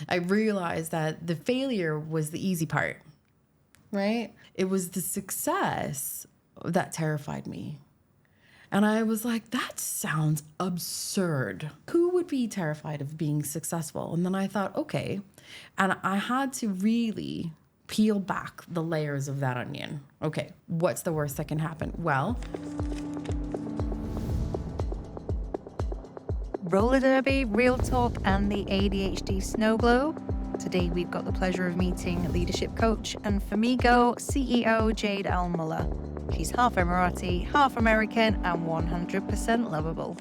I realized that the failure was the easy part, right? It was the success that terrified me. And I was like, that sounds absurd. Who would be terrified of being successful? And then I thought, okay. And I had to really peel back the layers of that onion. Okay, what's the worst that can happen? Well, roller derby, real talk, and the ADHD snow globe. Today we've got the pleasure of meeting leadership coach and Famiigo CEO Jade Al Mulla. She's half Emirati, half American, and 100% lovable.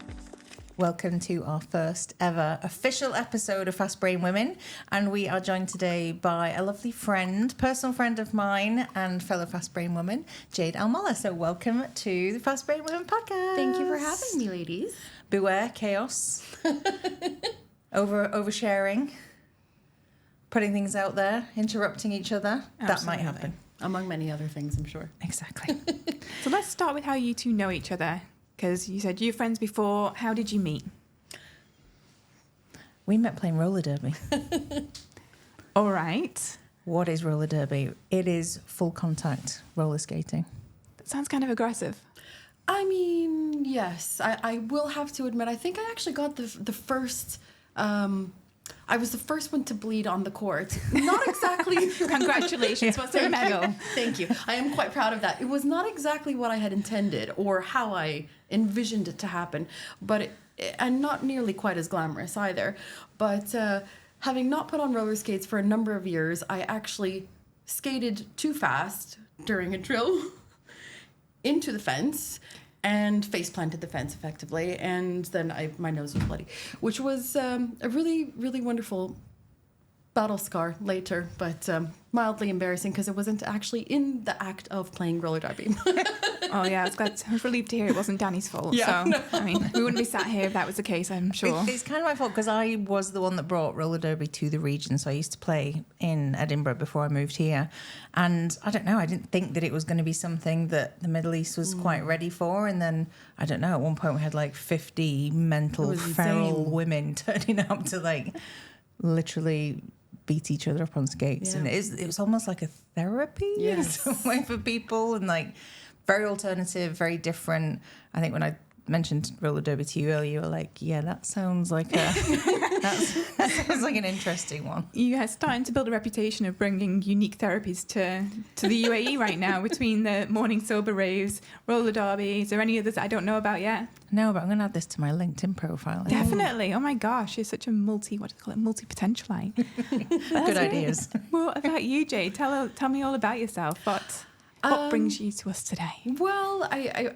Welcome to our first ever official episode of Fast Brain Women. And we are joined today by a lovely friend, personal friend of mine and fellow Fast Brain woman, Jade Al Mulla. So welcome to the Fast Brain Women podcast. thank you for having me, ladies. Beware chaos, oversharing, putting things out there, interrupting each other. Absolutely. That might happen. Among many other things, I'm sure. Exactly. So let's start with how you two know each other. Because you said you were friends before. How did you meet? We met playing roller derby. All right. What is roller derby? It is full contact roller skating. That sounds kind of aggressive. I mean, yes, I will have to admit, I think I actually got the first, I was the first one to bleed on the court. Not exactly. Congratulations. What's a medal? Thank you. I am quite proud of that. It was not exactly what I had intended or how I envisioned it to happen, but and not nearly quite as glamorous either. But having not put on roller skates for a number of years, I actually skated too fast during a drill into the fence and face planted the fence effectively, and then my nose was bloody, which was a really, really wonderful battle scar later, but mildly embarrassing because it wasn't actually in the act of playing roller derby. Oh, yeah. I was relieved to hear it wasn't Danny's fault. Yeah, so, no. I mean, we wouldn't be sat here if that was the case, I'm sure. It's kind of my fault because I was the one that brought roller derby to the region. So I used to play in Edinburgh before I moved here. And I don't know, I didn't think that it was going to be something that the Middle East was quite ready for. And then, I don't know, at one point we had like 50 mental feral women turning up to like literally beat each other up on skates. Yeah. And it was almost like a therapy in some way for people, and like very alternative, very different. I think when I mentioned roller derby to you earlier, you were like, yeah, that sounds like that sounds like an interesting one. You are starting to build a reputation of bringing unique therapies to the UAE right now, between the morning sober raves, roller derby. Is there any others that I don't know about yet? No, but I'm going to add this to my LinkedIn profile. Definitely. Oh my gosh, you're such a multi-potentialite. Good ideas. What about you, Jade? Tell me all about yourself. What brings you to us today? Well, I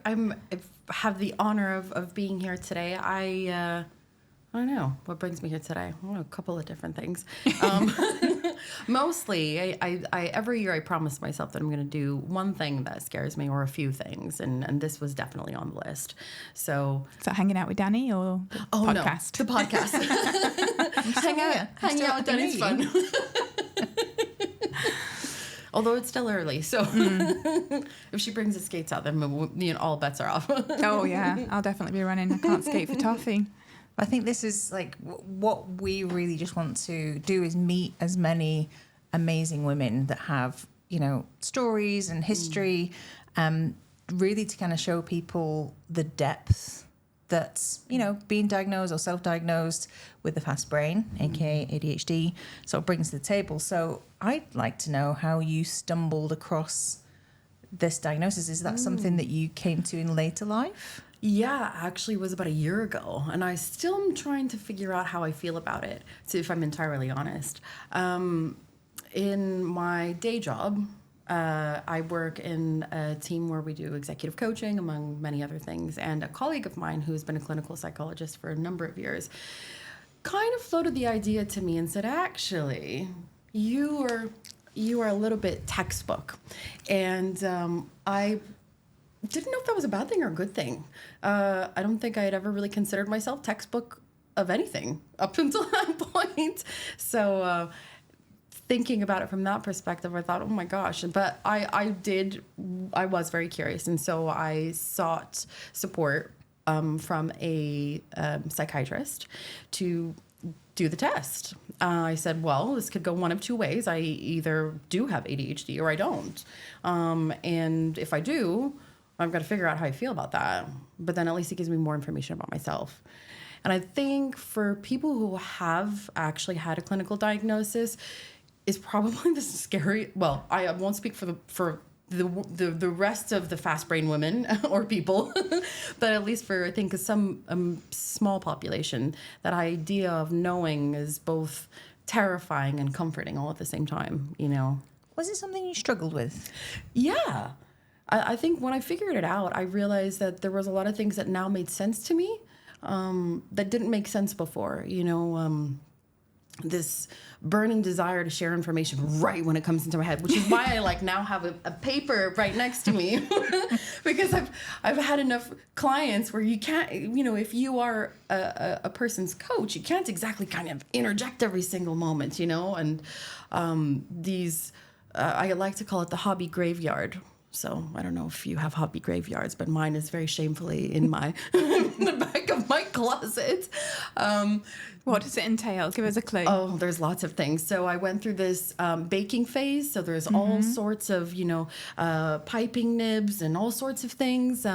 have the honor of being here today. I don't know what brings me here today. Well, a couple of different things. Mostly, I every year I promise myself that I'm going to do one thing that scares me, or a few things, and this was definitely on the list. So, Is that hanging out with Danny or the podcast? No, the podcast. Hanging out with Danny's fun. Although it's still early, so if she brings the skates out, then all bets are off. Oh yeah, I'll definitely be running. I can't skate for toffee. I think this is like what we really just want to do, is meet as many amazing women that have, stories and history, really to kind of show people the depth that's, being diagnosed or self-diagnosed with the fast brain, aka ADHD, sort of brings to the table. So I'd like to know how you stumbled across this diagnosis. Is that something that you came to in later life? Yeah, actually it was about a year ago, and I still am trying to figure out how I feel about it, so if I'm entirely honest. In my day job, I work in a team where we do executive coaching, among many other things, and a colleague of mine who's been a clinical psychologist for a number of years kind of floated the idea to me and said, actually, you are a little bit textbook. And I didn't know if that was a bad thing or a good thing. I don't think I had ever really considered myself textbook of anything up until that point. So thinking about it from that perspective, I thought, oh my gosh. But I was very curious. And so I sought support from a psychiatrist to do the test. I said, well, this could go one of two ways. I either do have ADHD or I don't. And if I do, I've got to figure out how I feel about that. But then at least it gives me more information about myself. And I think for people who have actually had a clinical diagnosis, is probably the scary. Well, I won't speak for the rest of the fast brain women or people, but at least for I think some small population, that idea of knowing is both terrifying and comforting all at the same time. Was it something you struggled with? Yeah. I think when I figured it out, I realized that there was a lot of things that now made sense to me that didn't make sense before. This burning desire to share information right when it comes into my head, which is why I now have a paper right next to me because I've had enough clients where you can't, if you are a person's coach, you can't exactly kind of interject every single moment, and I like to call it the hobby graveyard. So I don't know if you have hobby graveyards, but mine is very shamefully in the back of my closet. What does it entail? Give us a clue. Oh, there's lots of things. So I went through this baking phase. So there's all sorts of, piping nibs and all sorts of things.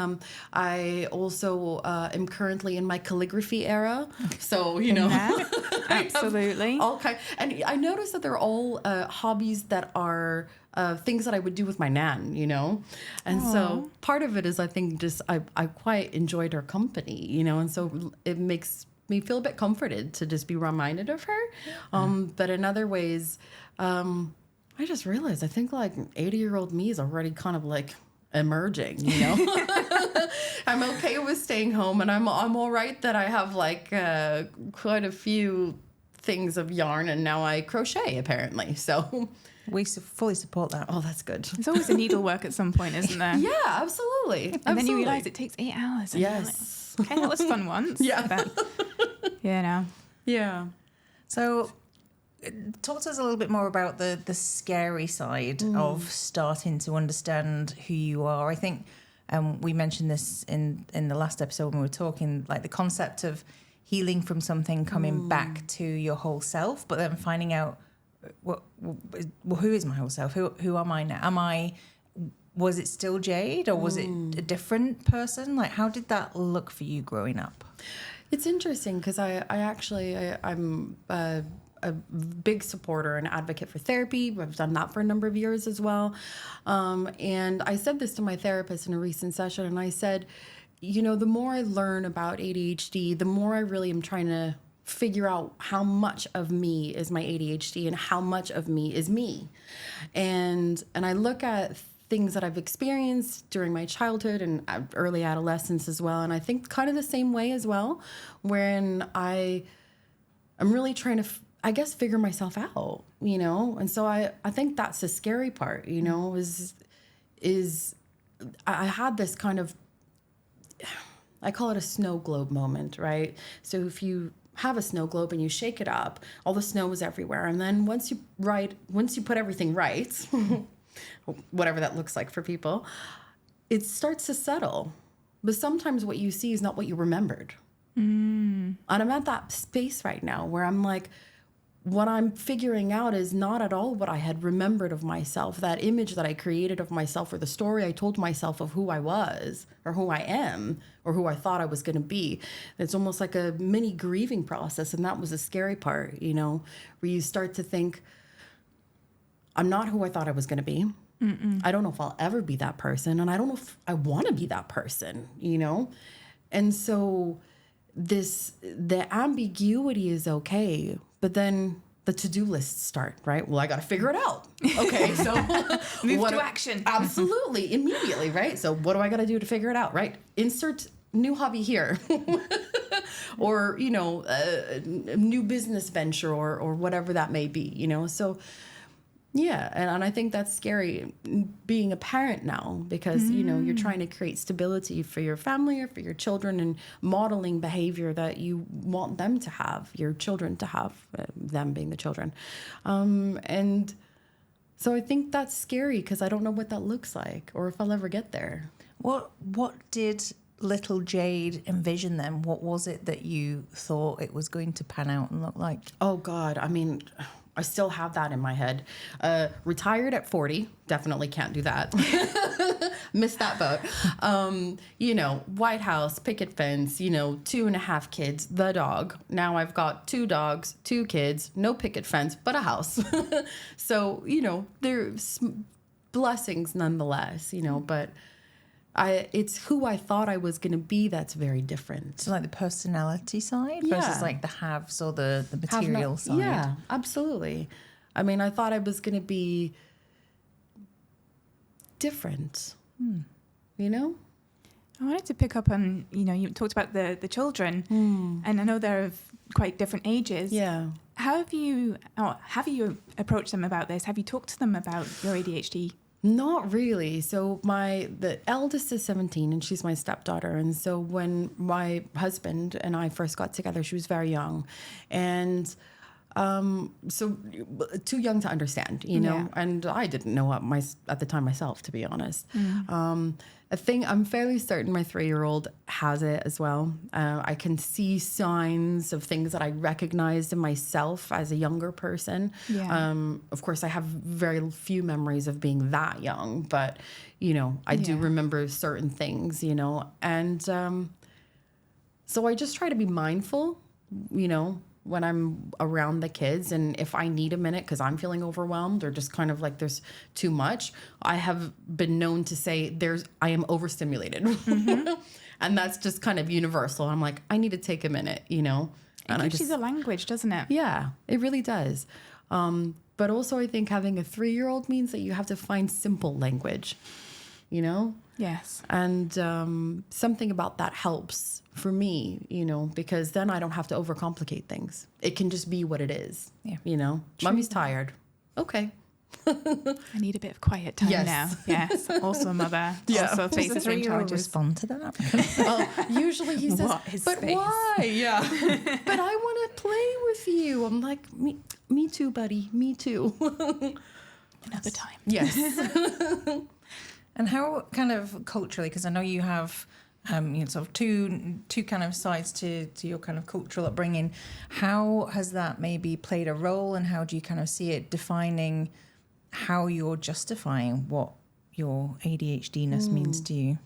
I also am currently in my calligraphy era. So, Absolutely. all kind. And I noticed that they're all hobbies that are things that I would do with my nan, And so part of it is I think just I quite enjoyed her company, and so it makes me feel a bit comforted to just be reminded of her. But in other ways, I just realized I think 80-year-old me is already kind of emerging, I'm okay with staying home, and I'm all right that I have quite a few things of yarn, and now I crochet apparently. So we fully support that. Oh, that's good. There's always a needlework at some point, isn't there? Yeah, absolutely. And then you realise it takes 8 hours. And yes. Okay, that was fun once. Yeah. But, yeah. So talk to us a little bit more about the scary side of starting to understand who you are. I think we mentioned this in the last episode when we were talking, the concept of healing from something, coming back to your whole self, but then finding out who is my whole self? Who am I now? Was it still Jade, or was it a different person? How did that look for you growing up? It's interesting because I'm a big supporter and advocate for therapy. I've done that for a number of years as well. And I said this to my therapist in a recent session, and I said, the more I learn about ADHD, the more I really am trying to figure out how much of me is my ADHD and how much of me is me. And I look at things that I've experienced during my childhood and early adolescence as well. And I think kind of the same way as well, when I'm really trying to, figure myself out, And so I think that's the scary part, is I had this kind of, I call it a snow globe moment, right? So if you have a snow globe and you shake it up, all the snow is everywhere. And then once you put everything right, whatever that looks like for people, it starts to settle. But sometimes what you see is not what you remembered. And I'm at that space right now where I'm what I'm figuring out is not at all what I had remembered of myself. That image that I created of myself, or the story I told myself of who I was or who I am or who I thought I was going to be. It's almost like a mini grieving process. And that was the scary part, where you start to think, I'm not who I thought I was going to be. I don't know if I'll ever be that person. And I don't know if I want to be that person, And so the ambiguity is okay, but then the to-do lists start, right? Well, I got to figure it out. Okay, so move to action. Absolutely, immediately, right? So what do I got to do to figure it out, right? Insert new hobby here, or a new business venture, or whatever that may be, So. Yeah, and I think that's scary being a parent now, because, you're trying to create stability for your family or for your children, and modeling behavior that you want them to have, your children to have, them being the children. And so I think that's scary because I don't know what that looks like or if I'll ever get there. What did little Jade envision then? What was it that you thought it was going to pan out and look like? Oh God, I mean, I still have that in my head. Retired at 40, definitely can't do that. Missed that boat. White House, picket fence, 2.5 kids, the dog. Now I've got 2 dogs, 2 kids, no picket fence, but a house. So, there's blessings nonetheless, but it's who I thought I was going to be that's very different. So like the personality side Yeah. versus like the haves or the material side. Yeah, absolutely. I mean, I thought I was going to be different, I wanted to pick up on, you talked about the children, and I know they're of quite different ages. Yeah. How have you approached them about this? Have you talked to them about your ADHD? Not really. So the eldest is 17 and she's my stepdaughter. And so when my husband and I first got together, she was very young. And so too young to understand, Yeah. and I didn't know at the time myself, to be honest. I'm fairly certain my 3-year-old has it as well. I can see signs of things that I recognized in myself as a younger person. Yeah. Of course, I have very few memories of being that young, but, I do remember certain things, and so I just try to be mindful, when I'm around the kids, and if I need a minute because I'm feeling overwhelmed or just kind of like there's too much, I have been known to say I am overstimulated. And that's just kind of universal. I'm like, I need to take a minute, It gives you the language, doesn't it? Yeah, it really does. But also I think having a 3-year-old means that you have to find simple language, Yes. And something about that helps for me, because then I don't have to overcomplicate things. It can just be what it is, Mommy's tired. Okay. I need a bit of quiet time Yes. now. Yes. Also, mother. Yeah. Also Does face the the same 3-year-old challenges. respond to that? Usually he says, What is but space?" why? Yeah. But I want to play with you. I'm like, me too, buddy. Me too. Another time. Yes. And how kind of culturally, because I know you have sort of two kind of sides to your kind of cultural upbringing. How has that maybe played a role, and how do you kind of see it defining how you're justifying what your ADHD-ness means to you?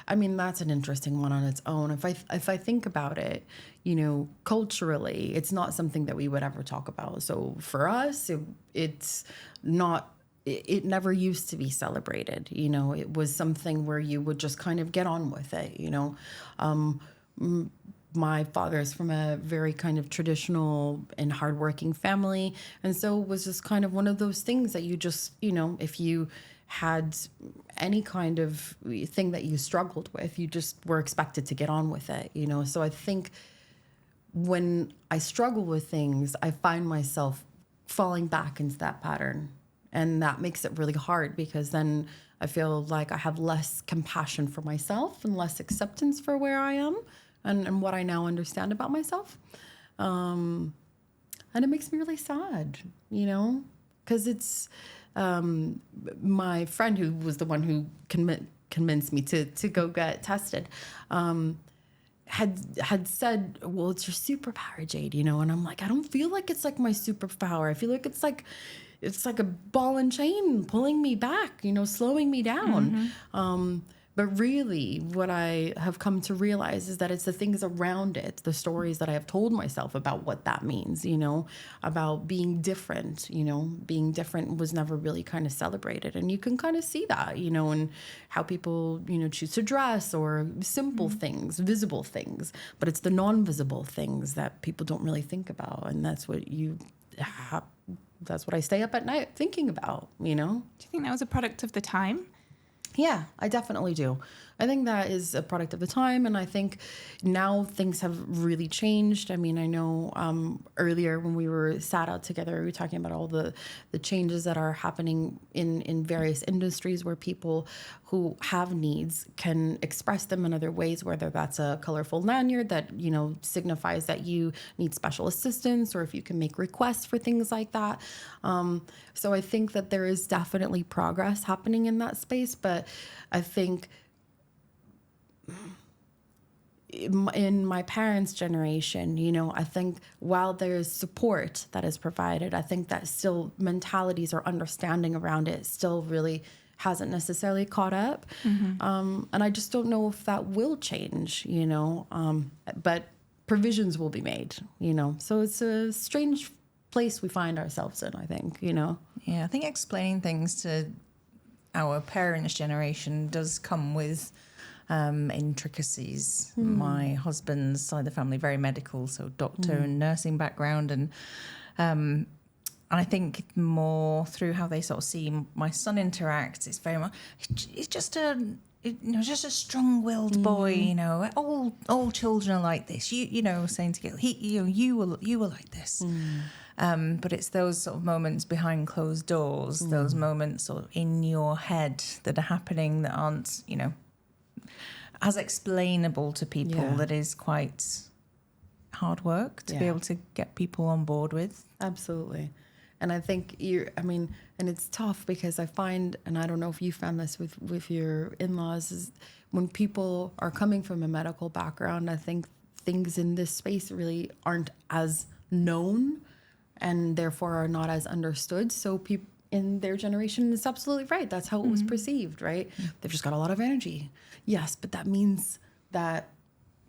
I mean, that's an interesting one on its own. If I think about it, culturally, it's not something that we would ever talk about. So for us, it's not. It never used to be celebrated. It was something where you would just kind of get on with it. My father is from a very kind of traditional and hardworking family. And so it was just kind of one of those things that you just, if you had any kind of thing that you struggled with, you just were expected to get on with it, So I think when I struggle with things, I find myself falling back into that pattern. And that makes it really hard because then I feel like I have less compassion for myself and less acceptance for where I am and what I now understand about myself. And it makes me really sad, because it's my friend who was the one who convinced me to go get tested. Had said, well, it's your superpower, Jade, and I'm like, I don't feel like it's like my superpower. I feel like it's like a ball and chain pulling me back, slowing me down. But really what I have come to realize is that it's the things around it, the stories that I have told myself about what that means, about being different. Being different was never really kind of celebrated. And you can kind of see that, in how people, choose to dress or simple things, visible things. But it's the non-visible things that people don't really think about. And that's what that's what I stay up at night thinking about, Do you think that was a product of the time? Yeah, I definitely do. I think that is a product of the time, and I think now things have really changed. I mean, I know earlier when we were sat out together, we were talking about all the changes that are happening in various industries where people who have needs can express them in other ways, whether that's a colorful lanyard that, signifies that you need special assistance, or if you can make requests for things like that. So I think that there is definitely progress happening in that space, but I think in my parents' generation, you know, I think while there's support that is provided, I think that still mentalities or understanding around it still really hasn't necessarily caught up. And I just don't know if that will change, you know, but provisions will be made, you know. So it's a strange place we find ourselves in, I think, you know. Yeah, I think explaining things to our parents' generation does come with intricacies. My husband's side of the family, very medical, so doctor and nursing background, and I think more through how they sort of see my son interact. It's very much, it's just a strong-willed boy. You know, all children are like this. You know, saying together, you were like this. But it's those sort of moments behind closed doors, those moments sort of in your head that are happening that aren't, you know, as explainable to people. That is quite hard work to be able to get people on board with. Absolutely. And I think and it's tough because I find, and I don't know if you found this with your in-laws, is when people are coming from a medical background, I think things in this space really aren't as known and therefore are not as understood. So people in their generation, it's absolutely right. That's how it was perceived, right? They've just got a lot of energy. Yes, but that means that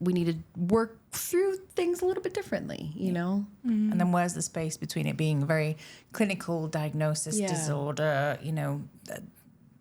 we need to work through things a little bit differently, you know? And then where's the space between it being a very clinical diagnosis, disorder, you know,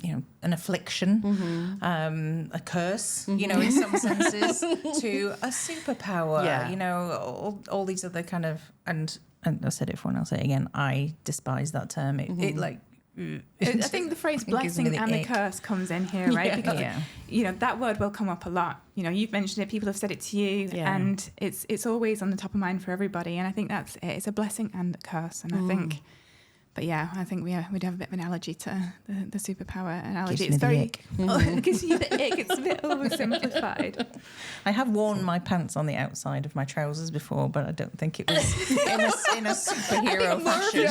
an affliction, a curse, you know, in some senses, to a superpower, you know, all these other kind of, and I said it before and I'll say it again, I despise that term. It like... I think the phrase blessing and the curse comes in here, right? Because you know, that word will come up a lot. You know, you've mentioned it, people have said it to you, and it's always on the top of mind for everybody. And I think that's it. It's a blessing and a curse. And I think, but yeah, I think we'd have a bit of an analogy to the superpower analogy. It's very it gives you the ick. It's a bit oversimplified. I have worn my pants on the outside of my trousers before, but I don't think it was in a superhero fashion.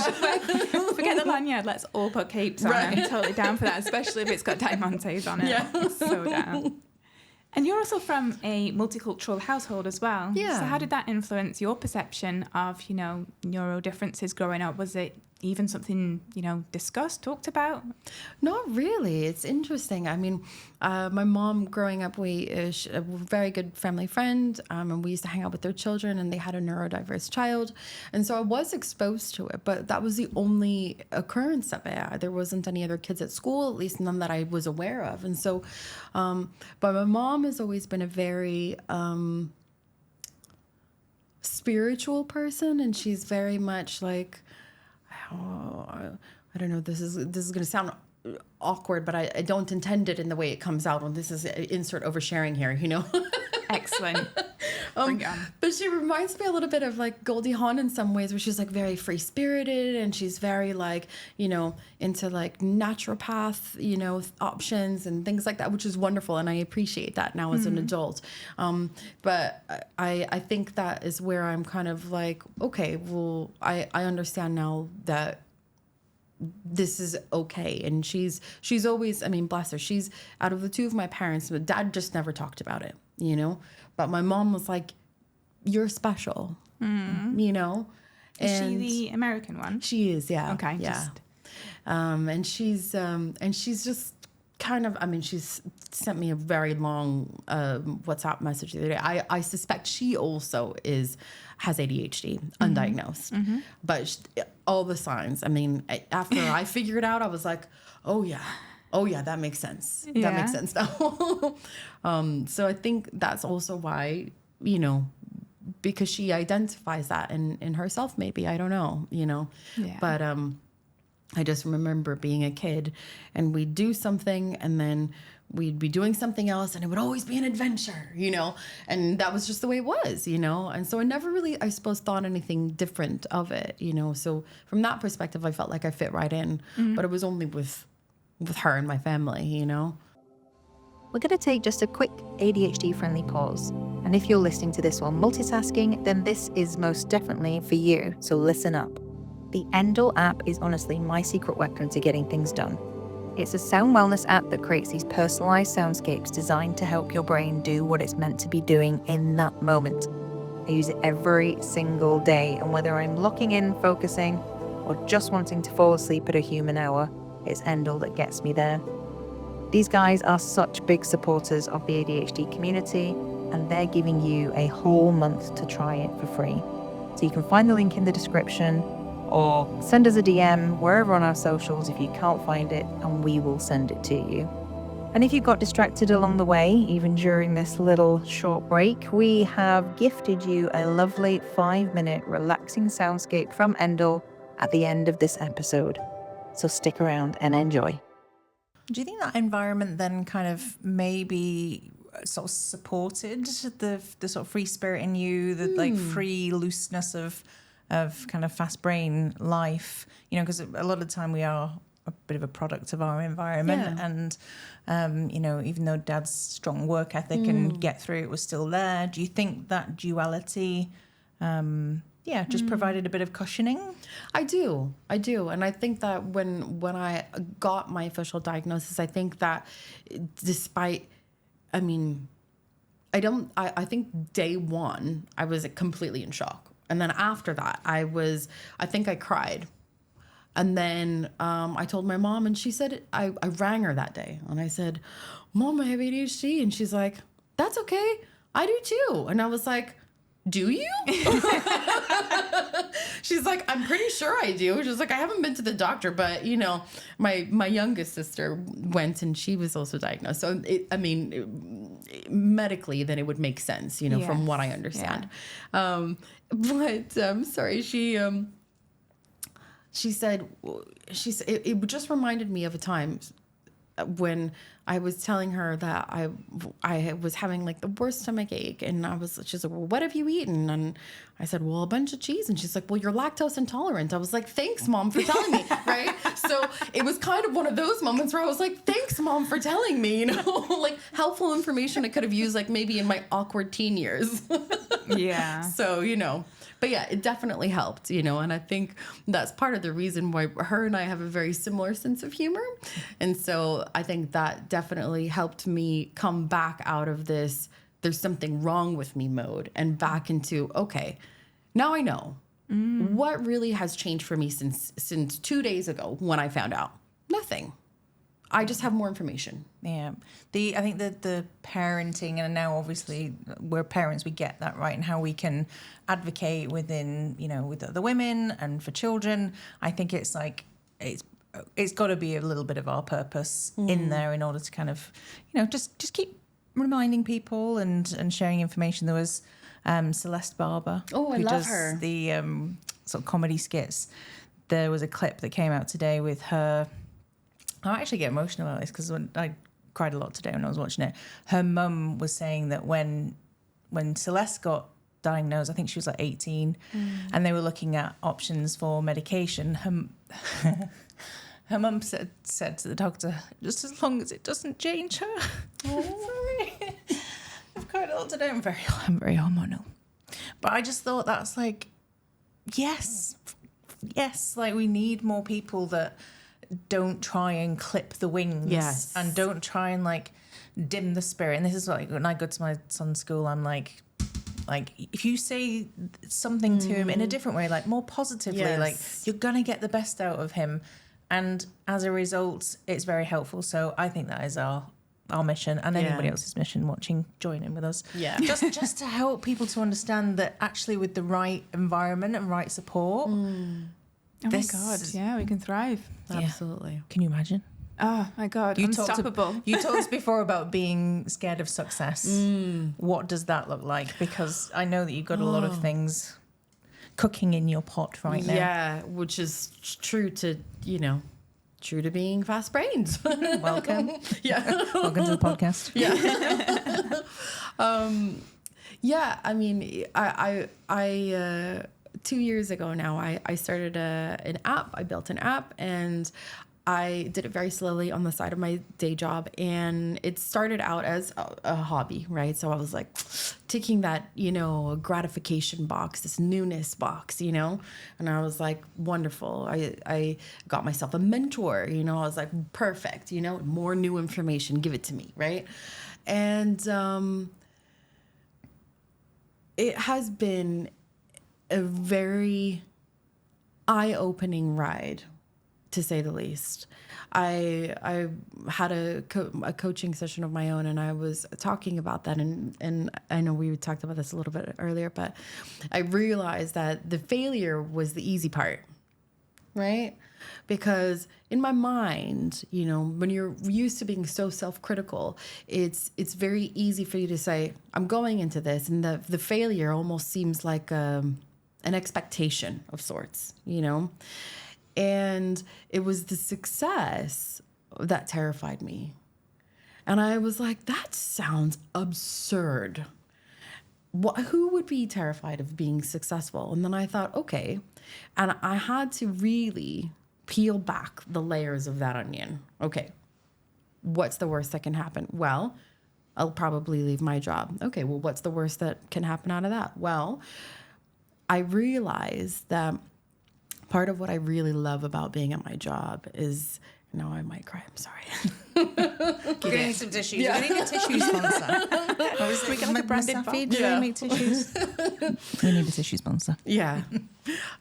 Forget the lanyard. Let's all put capes on. I'm totally down for that, especially if it's got diamantes on it. Yeah. So down. And you're also from a multicultural household as well. Yeah. So how did that influence your perception of, you know, neuro differences growing up? Was it even something, you know, discussed, talked about? Not really. It's interesting. I mean, my mom growing up, a very good family friend, and we used to hang out with their children, and they had a neurodiverse child. And so I was exposed to it, but that was the only occurrence of it. There wasn't any other kids at school, at least none that I was aware of. And so, but my mom has always been a very spiritual person, and she's very much like, I don't know, this is going to sound awkward, but I don't intend it in the way it comes out. When this is insert oversharing here, you know. Excellent. Bring it on. But she reminds me a little bit of like Goldie Hawn in some ways, where she's like very free spirited, and she's very like, you know, into like naturopath, you know, options and things like that, which is wonderful, and I appreciate that now as an adult. But I think that is where I'm kind of like, okay, well, I understand now that this is okay. And she's always, I mean, bless her, she's, out of the two of my parents, but dad just never talked about it, you know, but my mom was like, you're special, you know. Is she the American one? She is, yeah. Okay, yeah. And she's just kind of, I mean, she's sent me a very long WhatsApp message the other day. I suspect she also has ADHD, undiagnosed. But all the signs, I mean, after I figured out, I was like, oh yeah, that makes sense. Yeah. That makes sense now. So I think that's also why, you know, because she identifies that in herself, maybe, I don't know, you know. Yeah. But I just remember being a kid, and we'd do something, and then we'd be doing something else, and it would always be an adventure, you know, and that was just the way it was, you know. And so I never really, I suppose, thought anything different of it, you know. So from that perspective, I felt like I fit right in, but it was only with her and my family, you know. We're going to take just a quick ADHD-friendly pause. And if you're listening to this while multitasking, then this is most definitely for you, so listen up. The Endel app is honestly my secret weapon to getting things done. It's a sound wellness app that creates these personalized soundscapes designed to help your brain do what it's meant to be doing in that moment. I use it every single day, and whether I'm locking in, focusing, or just wanting to fall asleep at a human hour, it's Endel that gets me there. These guys are such big supporters of the ADHD community, and they're giving you a whole month to try it for free. So you can find the link in the description, or send us a DM wherever on our socials if you can't find it, and we will send it to you. And if you got distracted along the way, even during this little short break, we have gifted you a lovely 5-minute relaxing soundscape from Endel at the end of this episode. So stick around and enjoy. Do you think that environment then kind of maybe sort of supported the sort of free spirit in you, the like free looseness of kind of fast brain life? You know, because a lot of the time we are a bit of a product of our environment, and you know, even though Dad's strong work ethic and get through it was still there, do you think that duality just provided a bit of cushioning? I do. And I think that when I got my official diagnosis, I think that despite, I think day one, I was completely in shock. And then after that, I think I cried. And then I told my mom, and she said, I rang her that day. And I said, Mom, I have ADHD. And she's like, that's okay. I do too. And I was like, do you? She's like, I'm pretty sure I do. She's like, I haven't been to the doctor, but you know, my youngest sister went and she was also diagnosed. So medically, then it would make sense, you know, from what I understand. Yeah. Sorry, she said it just reminded me of a time when I was telling her that I was having like the worst stomach ache, and she's like, well, what have you eaten? And I said, well, a bunch of cheese. And she's like, well, you're lactose intolerant. I was like, thanks, Mom, for telling me. Right. So it was kind of one of those moments where I was like, thanks, Mom, for telling me, you know, like helpful information I could have used like maybe in my awkward teen years. Yeah. So, you know, but yeah, it definitely helped, you know, and I think that's part of the reason why her and I have a very similar sense of humor. And so I think that definitely helped me come back out of this, there's something wrong with me mode, and back into, okay, now I know what really has changed for me since 2 days ago when I found out. Nothing. I just have more information. Yeah. I think that the parenting, and now obviously we're parents, we get that, right? And how we can advocate within, you know, with other women and for children. I think it's like, it's got to be a little bit of our purpose in there in order to kind of, you know, just keep reminding people and sharing information. There was Celeste Barber. Oh, I love her. The sort of comedy skits. There was a clip that came out today with her. I actually get emotional about this because I cried a lot today when I was watching it. Her mum was saying that when Celeste got diagnosed, I think she was like 18, and they were looking at options for medication. Her mum said to the doctor, just as long as it doesn't change her. Oh, sorry. I've cried a lot today. I'm very hormonal. But I just thought that's like, yes, like we need more people that don't try and clip the wings, and don't try and like dim the spirit. And this is like when I go to my son's school, I'm like if you say something to him in a different way, like more positively, like you're gonna get the best out of him, and as a result it's very helpful. So I think that is our mission, and anybody else's mission watching, join in with us. Just to help people to understand that actually with the right environment and right support, oh my God, yeah, we can thrive. Absolutely. Can you imagine? Oh my God, unstoppable. You talked before about being scared of success. What does that look like? Because I know that you've got a lot of things cooking in your pot right now. Yeah, which is true to being fast-brained. Welcome. Yeah. Welcome to the podcast. Yeah. I mean, I 2 years ago now, I started an app. I built an app, and I did it very slowly on the side of my day job, and it started out as a hobby, right? So I was like ticking that, gratification box, this newness box, and I was like, wonderful. I got myself a mentor, I was like, perfect, more new information, give it to me, right? And it has been a very eye-opening ride, to say the least. I had a coaching session of my own, and I was talking about that, and I know we talked about this a little bit earlier, but I realized that the failure was the easy part, right? Because in my mind, when you're used to being so self-critical, it's very easy for you to say, I'm going into this, and the failure almost seems like an expectation of sorts, And it was the success that terrified me. And I was like, that sounds absurd. Who would be terrified of being successful? And then I thought, okay. And I had to really peel back the layers of that onion. Okay, what's the worst that can happen? Well, I'll probably leave my job. Okay, well, what's the worst that can happen out of that? Well, I realized that part of what I really love about being at my job is, I might cry, I'm sorry. You're going to need some tissues. Yeah. You're going to need a tissue sponsor. We got like a branded box. Do they make tissues? We need a tissue sponsor. Yeah.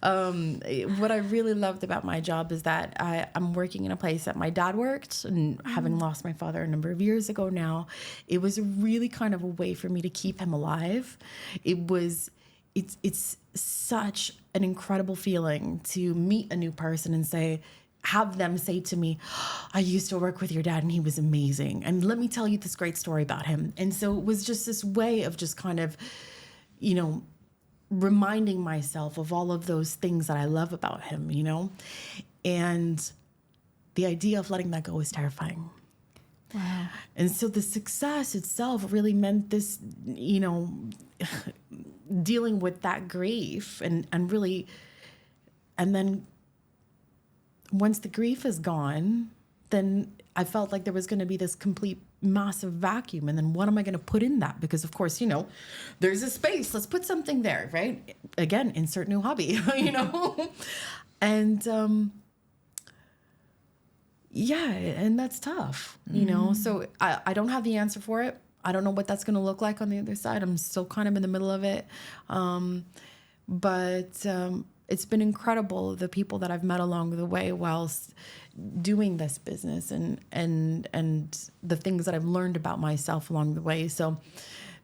What I really loved about my job is that I'm working in a place that my dad worked, and having lost my father a number of years ago now, it was really kind of a way for me to keep him alive. It's such an incredible feeling to meet a new person and have them say to me, I used to work with your dad and he was amazing. And let me tell you this great story about him. And so it was just this way of just kind of, reminding myself of all of those things that I love about him, And the idea of letting that go is terrifying. Wow. And so the success itself really meant this, dealing with that grief and then once the grief is gone, then I felt like there was going to be this complete massive vacuum. And then what am I going to put in that? Because of course, there's a space, let's put something there, right? Again, insert new hobby, and, yeah, and that's tough, So I don't have the answer for it. I don't know what that's going to look like on the other side. I'm still kind of in the middle of it. But it's been incredible, the people that I've met along the way whilst doing this business and the things that I've learned about myself along the way. So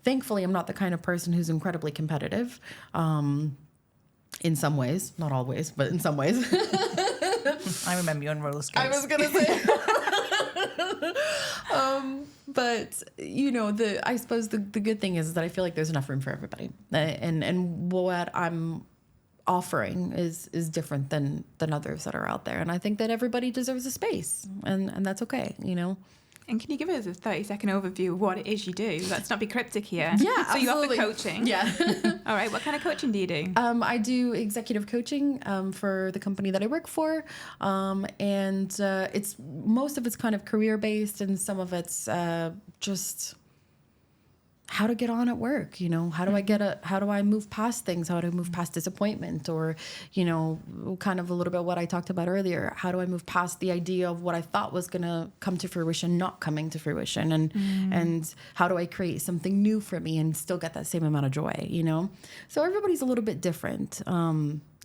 thankfully, I'm not the kind of person who's incredibly competitive. In some ways, not always, but in some ways. I remember you on roller skates. I was going to say. But I suppose the good thing is that I feel like there's enough room for everybody, and what I'm offering is different than others that are out there, and I think that everybody deserves a space, and that's okay, And can you give us a 30-second overview of what it is you do? Let's not be cryptic here. Yeah, so absolutely. You offer coaching. Yeah. All right. What kind of coaching do you do? I do executive coaching for the company that I work for, and it's most of it's kind of career based, and some of it's just how to get on at work, how do I move past things? How do I move past disappointment? Or, kind of a little bit what I talked about earlier. How do I move past the idea of what I thought was going to come to fruition, not coming to fruition? And how do I create something new for me and still get that same amount of joy, So everybody's a little bit different.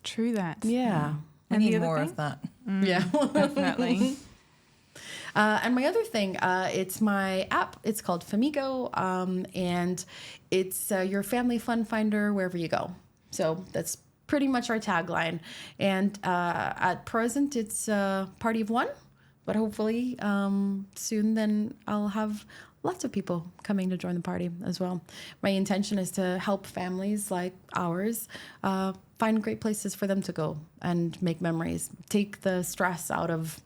True that. Yeah. I need more of that. Yeah. Definitely. And my other thing, it's my app. It's called Famiigo, and it's your family fun finder wherever you go. So that's pretty much our tagline. And at present, it's a party of one, but hopefully soon then I'll have lots of people coming to join the party as well. My intention is to help families like ours find great places for them to go and make memories, take the stress out of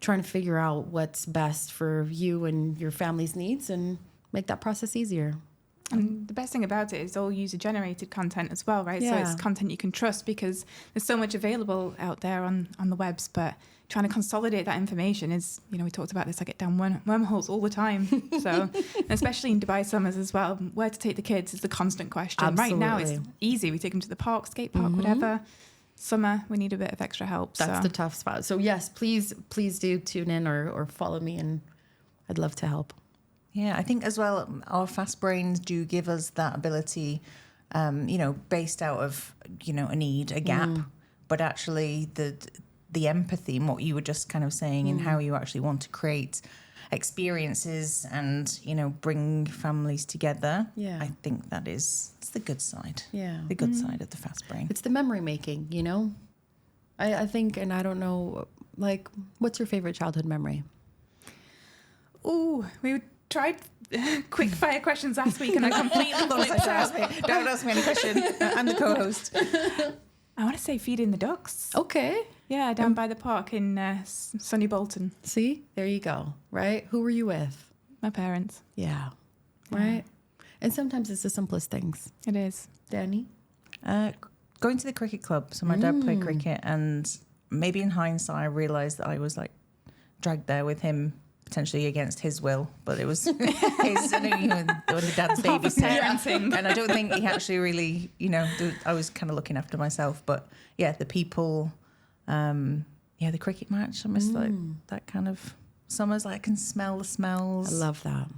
trying to figure out what's best for you and your family's needs and make that process easier. And the best thing about it is all user-generated content as well, right? Yeah. So it's content you can trust because there's so much available out there on the webs, but trying to consolidate that information is, we talked about this, I get down wormholes all the time. So, especially in Dubai summers as well, where to take the kids is the constant question. Absolutely. Right now it's easy. We take them to the park, skate park, whatever. Summer, we need a bit of extra help. That's the tough spot. So yes, please do tune in or follow me, and I'd love to help. Yeah, I think as well, our fast brains do give us that ability, based out of, a need, a gap, but actually the empathy and what you were just kind of saying and how you actually want to create experiences and, bring families together. Yeah. I think it's the good side. Yeah. The good side of the fast brain. It's the memory making, I think, and I don't know, like, what's your favorite childhood memory? Oh, we tried quick fire questions last week and I completely flipped out. Don't ask me any question. I'm the co-host. I want to say feeding the ducks. Okay. Yeah, down by the park in sunny Bolton. See, there you go. Right? Who were you with? My parents. Yeah. Right? And sometimes it's the simplest things. It is. Danny? Going to the cricket club. So my dad played cricket, and maybe in hindsight I realised that I was like dragged there with him potentially against his will, but it was his, when the dad's babysitter, and I don't think he actually really, I was kind of looking after myself. But yeah, the people, the cricket match, I miss like that kind of summers. Like I can smell the smells. I love that.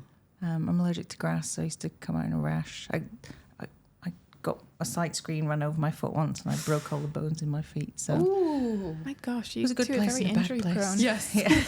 I'm allergic to grass, so I used to come out in a rash. I got a sight screen run over my foot once, and I broke all the bones in my feet. So, oh my gosh, you it was a good place very and a bad injury place. prone. Yes. Yeah.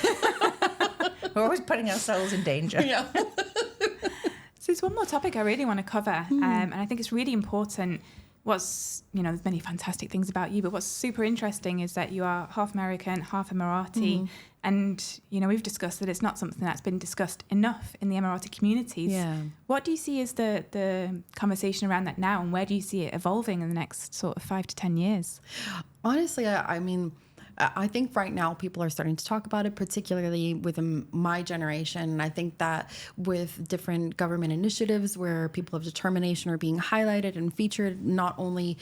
We're always putting ourselves in danger. Yeah. So there's one more topic I really want to cover, and I think it's really important. There's many fantastic things about you, but what's super interesting is that you are half American, half Emirati, and we've discussed that it's not something that's been discussed enough in the Emirati communities. Yeah. What do you see as the conversation around that now, and where do you see it evolving in the next sort of 5 to 10 years? Honestly, I think right now people are starting to talk about it, particularly within my generation. And I think that with different government initiatives where people of determination are being highlighted and featured, not only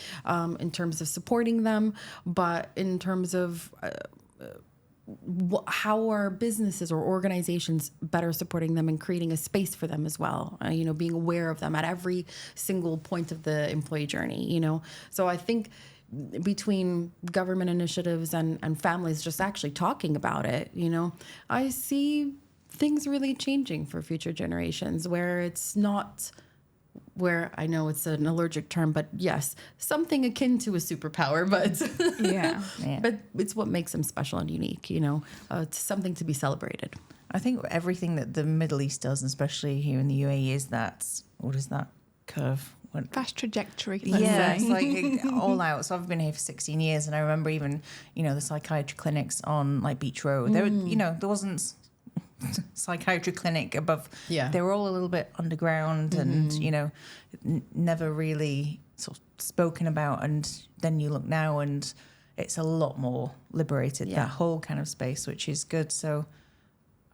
in terms of supporting them, but in terms of how are businesses or organizations better supporting them and creating a space for them as well, being aware of them at every single point of the employee journey, So I think between government initiatives and families just actually talking about it, I see things really changing for future generations where it's not, where I know it's an allergic term, but yes, something akin to a superpower, but yeah. But it's what makes them special and unique, it's something to be celebrated. I think everything that the Middle East does, especially here in the UAE, is what is that curve? Fast trajectory. It's like all out. So I've been here for 16 years, and I remember even, the psychiatry clinics on like Beach Road. There, there wasn't psychiatry clinic above. Yeah, they were all a little bit underground, and never really sort of spoken about. And then you look now, and it's a lot more liberated. That whole kind of space, which is good. So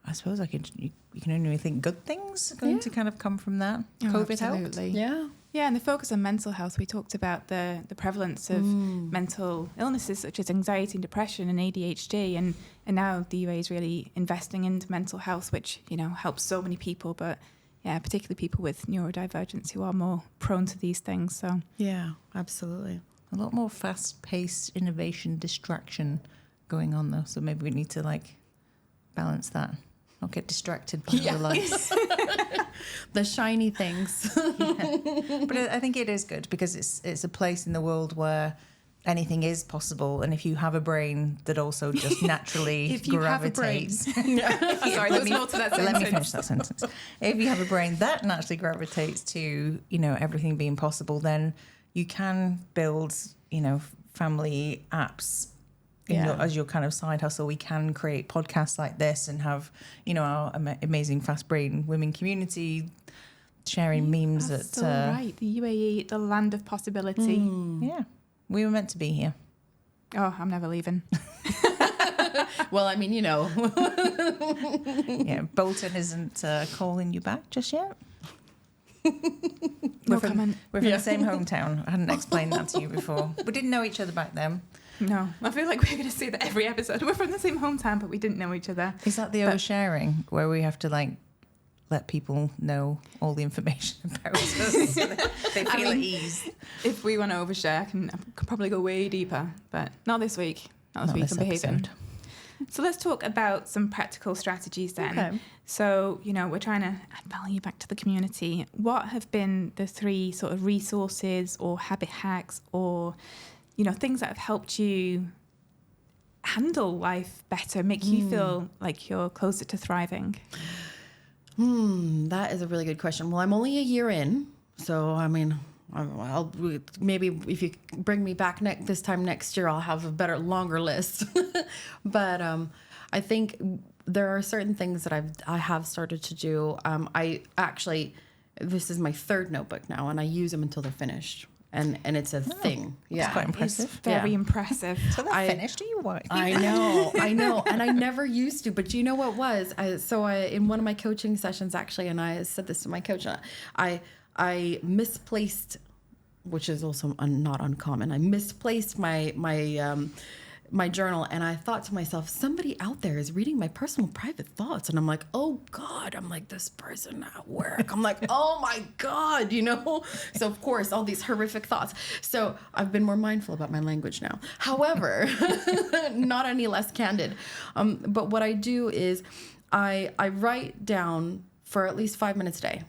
I suppose you can only think good things going to kind of come from that. COVID helped. Yeah, and the focus on mental health, we talked about the prevalence of mental illnesses such as anxiety and depression and ADHD, and now the UAE is really investing into mental health, which, helps so many people, but particularly people with neurodivergence who are more prone to these things. So yeah, absolutely. A lot more fast-paced innovation distraction going on though, so maybe we need to balance that. Not get distracted by the lights. The shiny things. But I think it is good because it's a place in the world where anything is possible, and if you have a brain that also just naturally gravitates. Sorry, there's more to that sentence. Let me finish that sentence. If you have a brain that naturally gravitates to, everything being possible, then you can build, family apps as your kind of side hustle. We can create podcasts like this and have, our amazing fast brain women community sharing memes. That's so right. The UAE, the land of possibility. Yeah, we were meant to be here. Oh, I'm never leaving. Well, Yeah, Bolton isn't calling you back just yet. No comment. We're from the same hometown. I hadn't explained that to you before. We didn't know each other back then. No, I feel like we're going to say that every episode. We're from the same hometown, but we didn't know each other. Is that the oversharing where we have to like let people know all the information about us so that they feel at ease? If we want to overshare, I can probably go way deeper, but not this week. Not this week. I'm behaving. So let's talk about some practical strategies then. Okay. So, we're trying to add value back to the community. What have been the 3 sort of resources or habit hacks or, things that have helped you handle life better, make you feel like you're closer to thriving? That is a really good question. Well, I'm only a year in, so I'll maybe if you bring me back this time next year, I'll have a better, longer list. But I think there are certain things that I have started to do. This is my 3rd notebook now, and I use them until they're finished. And it's a thing. Yeah, that's quite impressive. It's very impressive. So they're finished. Do you work? I know, and I never used to. But you know what was? In one of my coaching sessions, actually, and I said this to my coach, I misplaced, which is also not uncommon. I misplaced my journal, and I thought to myself, somebody out there is reading my personal private thoughts, and I'm like, oh God, I'm like, this person at work, I'm like, oh my God, so of course all these horrific thoughts. So I've been more mindful about my language now, however not any less candid. But what I do is I write down for at least 5 minutes a day,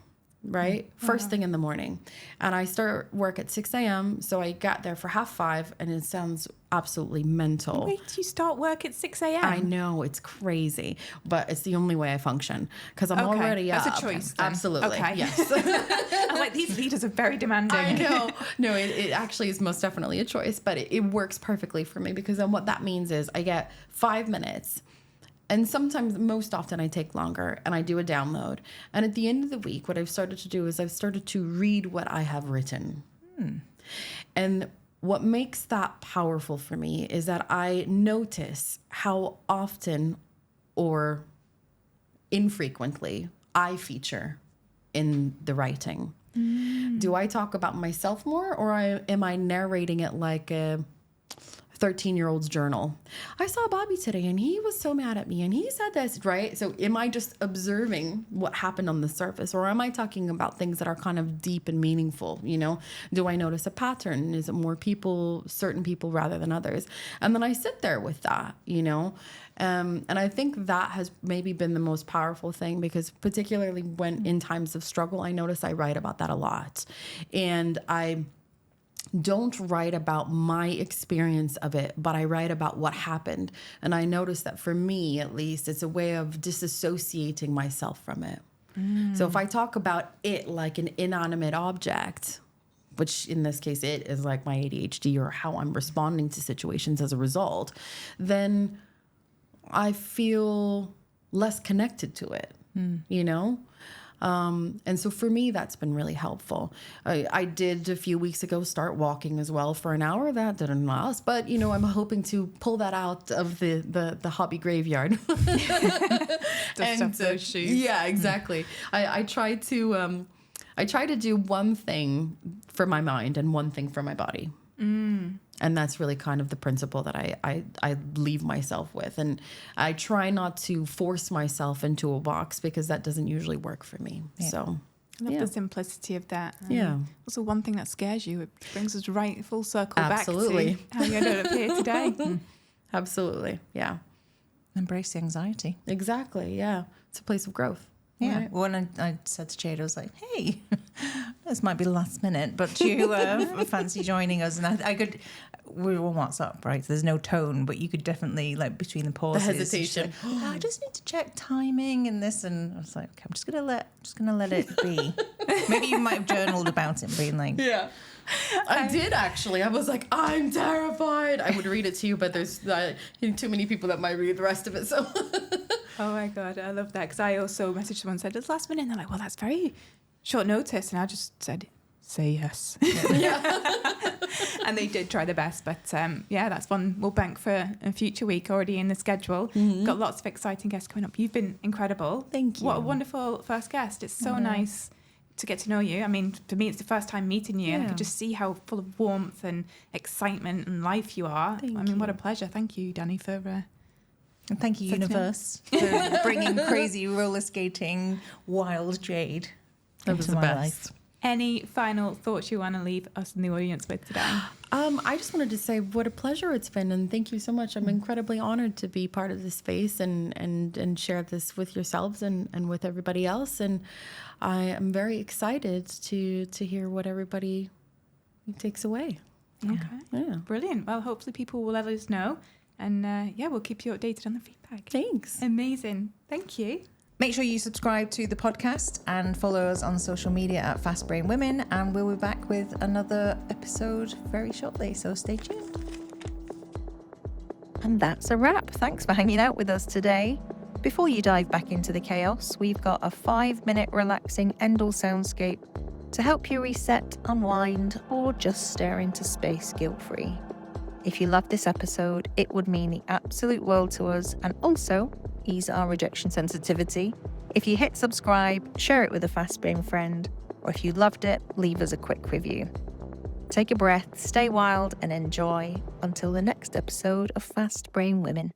right? First thing in the morning. And I start work at 6 a.m. So I got there for 4:30, and it sounds absolutely mental. Wait, you start work at 6 a.m.? I know, it's crazy, but it's the only way I function because I'm already up. That's a choice then. Absolutely. Okay. Yes. I'm like, these leaders are very demanding. I know. No, it actually is most definitely a choice, but it works perfectly for me because then what that means is I get 5 minutes. And sometimes, most often, I take longer and I do a download. And at the end of the week, what I've started to do is I've started to read what I have written. And what makes that powerful for me is that I notice how often or infrequently I feature in the writing. Do I talk about myself more, or am I narrating it like a 13-year-old's journal? I saw Bobby today and he was so mad at me and he said this, right? So am I just observing what happened on the surface, or am I talking about things that are kind of deep and meaningful? Do I notice a pattern? Is it more certain people rather than others? And then I sit there with that, and I think that has maybe been the most powerful thing, because particularly when in times of struggle, I notice I write about that a lot. And I don't write about my experience of it, but I write about what happened. And I notice that for me, at least, it's a way of disassociating myself from it. So if I talk about it like an inanimate object, which in this case, it is like my ADHD or how I'm responding to situations as a result, then I feel less connected to it, And so for me, that's been really helpful. I did a few weeks ago start walking as well for an hour. That didn't last, but I'm hoping to pull that out of the hobby graveyard. Dust off those shoes. Yeah, exactly. I try to do one thing for my mind and one thing for my body. And that's really kind of the principle that I leave myself with. And I try not to force myself into a box, because that doesn't usually work for me. Yeah. So I love the simplicity of that. Yeah. Also, one thing that scares you, it brings us right full circle Absolutely. back to how you ended up here today. Absolutely. Yeah. Embrace the anxiety. Exactly. Yeah. It's a place of growth. Yeah. Right? When I said to Jade, I was like, hey, this might be last minute, but you fancy joining us? And we were on WhatsApp, right? So there's no tone, but you could definitely, like, between the pauses. The hesitation. Like, I just need to check timing and this. And I was like, okay, I'm just gonna let it be. Maybe you might have journaled about it, being like, yeah. I did actually. I was like, I'm terrified. I would read it to you, but there's too many people that might read the rest of it. So. Oh my God, I love that, because I also messaged someone and said, it's last minute, and they're like, well, that's very short notice, and I just said, say yes. Yeah. And they did try their best, but that's one we'll bank for a future week, already in the schedule. Got lots of exciting guests coming up. You've been incredible. Thank you. What a wonderful first guest. It's so nice to get to know you. I mean, for me, it's the first time meeting you, and I could just see how full of warmth and excitement and life you are. What a pleasure. Thank you, Danny, for... and thank you, Universe, for bringing crazy roller skating, wild Jade into my life. Any final thoughts you want to leave us in the audience with today? I just wanted to say what a pleasure it's been, and thank you so much. I'm incredibly honored to be part of this space and share this with yourselves and with everybody else. And I am very excited to hear what everybody takes away. Okay. Yeah. Brilliant. Well, hopefully people will let us know. And we'll keep you updated on the feedback. Thanks. Amazing. Thank you. Make sure you subscribe to the podcast and follow us on social media at Fast Brain Women. And we'll be back with another episode very shortly. So stay tuned. And that's a wrap. Thanks for hanging out with us today. Before you dive back into the chaos, we've got a 5-minute relaxing Endel soundscape to help you reset, unwind, or just stare into space guilt-free. If you loved this episode, it would mean the absolute world to us and also ease our rejection sensitivity. If you hit subscribe, share it with a fast brain friend, or if you loved it, leave us a quick review. Take a breath, stay wild, and enjoy until the next episode of Fast Brain Women.